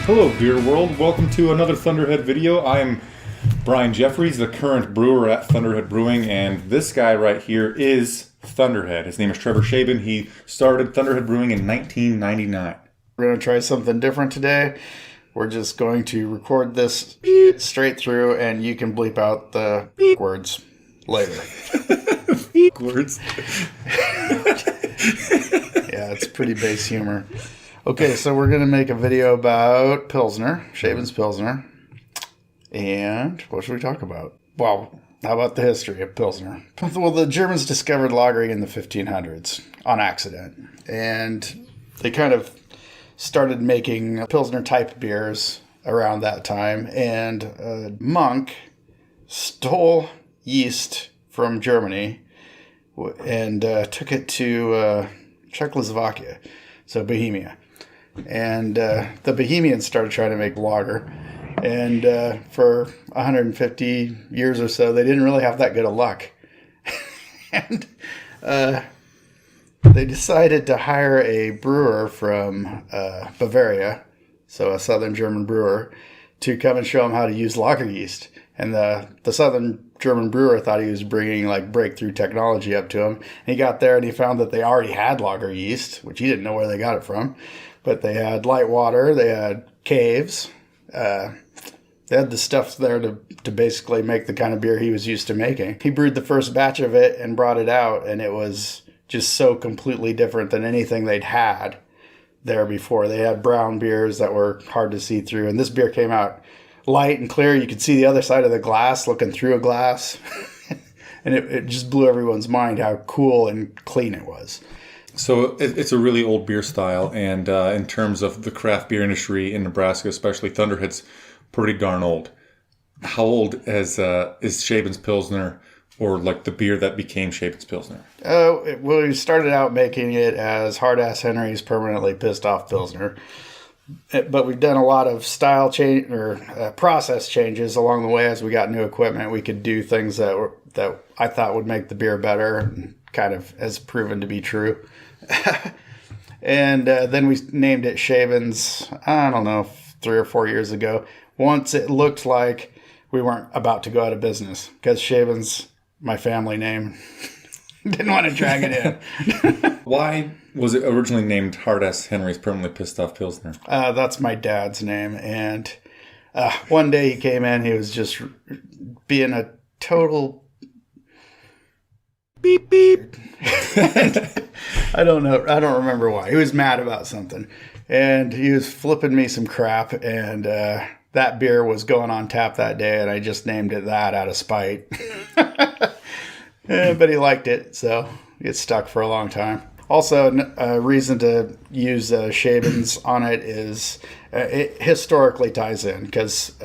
Hello, beer world. Welcome to another Thunderhead video. I am Brian Jeffries, the current brewer at Thunderhead Brewing, and this guy right here is Thunderhead. His name is Trevor Schaben. He started Thunderhead Brewing in 1999. We're going to try something different today. We're just going to record this straight through, and you can bleep out the words later. Words. Yeah, it's pretty base humor. Okay, so we're going to make a video about Pilsner, Schabens Pilsner. And what should we talk about? Well, how about the history of Pilsner? Well, the Germans discovered lagering in the 1500s on accident. And they kind of started making Pilsner-type beers around that time. And a monk stole yeast from Germany and took it to Czechoslovakia, so Bohemia. And the Bohemians started trying to make lager. And for 150 years or so, they didn't really have that good of luck. And they decided to hire a brewer from Bavaria, so a southern German brewer, to come and show them how to use lager yeast. And the southern German brewer thought he was bringing like breakthrough technology up to him. And he got there and he found that they already had lager yeast, which he didn't know where they got it from. But they had light water, they had caves, they had the stuff there to basically make the kind of beer he was used to making. He brewed the first batch of it and brought it out, and it was just so completely different than anything they'd had there before. They had brown beers that were hard to see through, and this beer came out light and clear. You could see the other side of the glass looking through a glass, and it just blew everyone's mind how cool and clean it was. So it's a really old beer style, and in terms of the craft beer industry in Nebraska, especially, Thunderhead's pretty darn old. How old is Schabens Pilsner, or like the beer that became Schabens Pilsner? Well, we started out making it as Hard Ass Henry's Permanently Pissed Off Pilsner, but we've done a lot of style change or process changes along the way as we got new equipment. We could do things that I thought would make the beer better, and kind of has proven to be true. And then we named it Schabens, I don't know, 3 or 4 years ago. Once it looked like we weren't about to go out of business, because Schabens, my family name, didn't want to drag it in. Why was it originally named Hard Ass Henry's Permanently Pissed Off Pilsner? That's my dad's name. And one day he came in, he was just being a total beep beep. I don't know. I don't remember why. He was mad about something. And he was flipping me some crap. And that beer was going on tap that day. And I just named it that out of spite. But he liked it. So it stuck for a long time. Also, a reason to use Schabens on it is it historically ties in. Because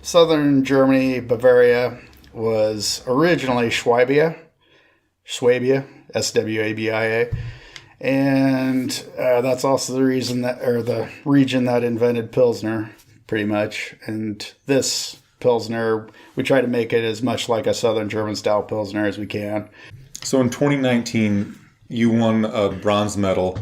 southern Germany, Bavaria, was originally Swabia, Swabia. And that's also the reason the region that invented Pilsner, pretty much. And this Pilsner, we try to make it as much like a Southern German style Pilsner as we can. So in 2019, you won a bronze medal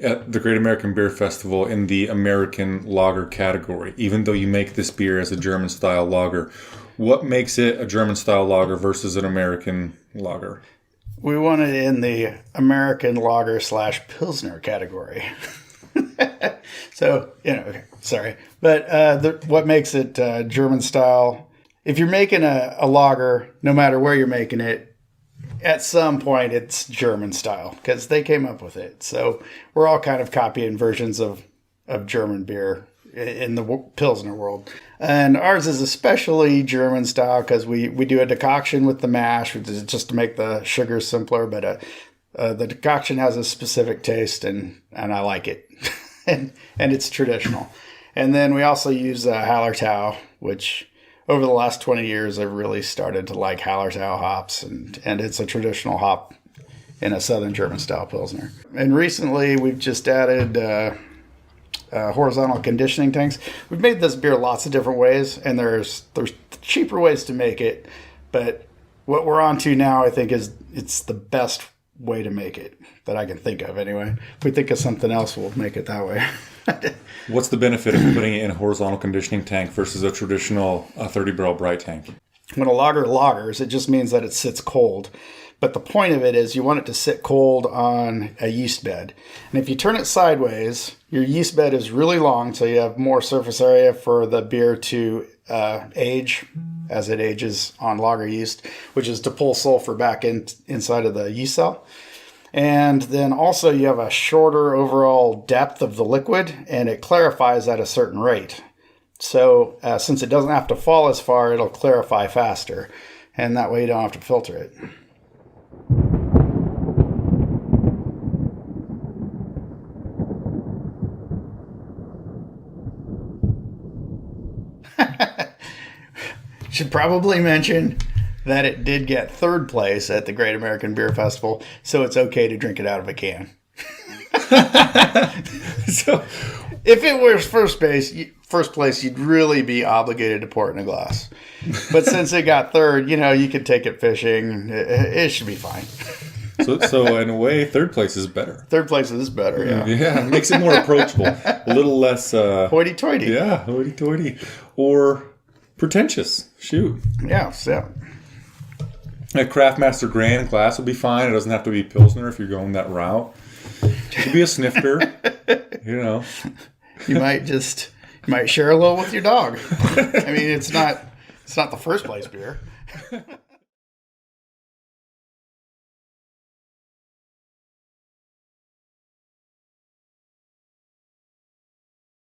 at the Great American Beer Festival in the American Lager category, even though you make this beer as a German style lager. What makes it a German style lager versus an American lager? We won it in the American Lager / Pilsner category. So, okay, sorry. But what makes it German style, if you're making a lager, no matter where you're making it, at some point it's German style, because they came up with it. So we're all kind of copying versions of German beer in the Pilsner world. And ours is especially German style because we do a decoction with the mash, which is just to make the sugar simpler. But the decoction has a specific taste, and I like it. and it's traditional. And then we also use Hallertau, which over the last 20 years I've really started to like Hallertau hops. And it's a traditional hop in a Southern German style Pilsner. And recently we've just added horizontal conditioning tanks. We've made this beer lots of different ways, and there's cheaper ways to make it, but what we're on to now, I think, is it's the best way to make it that I can think of anyway. If we think of something else, we'll make it that way. What's the benefit of putting it in a horizontal conditioning tank versus a traditional 30-barrel bright tank? When a lager lagers, it just means that it sits cold. But the point of it is you want it to sit cold on a yeast bed. And if you turn it sideways, your yeast bed is really long, so you have more surface area for the beer to age as it ages on lager yeast, which is to pull sulfur back inside of the yeast cell. And then also you have a shorter overall depth of the liquid, and it clarifies at a certain rate. So since it doesn't have to fall as far, it'll clarify faster. And that way you don't have to filter it. Should probably mention that it did get third place at the Great American Beer Festival, so it's okay to drink it out of a can. So, if it was first place, you'd really be obligated to pour it in a glass. But since it got third, you could take it fishing. It should be fine. So in a way, third place is better. Third place is better, yeah. Yeah, it makes it more approachable. A little less... hoity-toity. Yeah, hoity-toity. Or pretentious. Shoot. Yeah. A Craftmaster Grand glass would be fine. It doesn't have to be Pilsner if you're going that route. It could be a snifter. You might share a little with your dog. I mean, it's not the first place beer.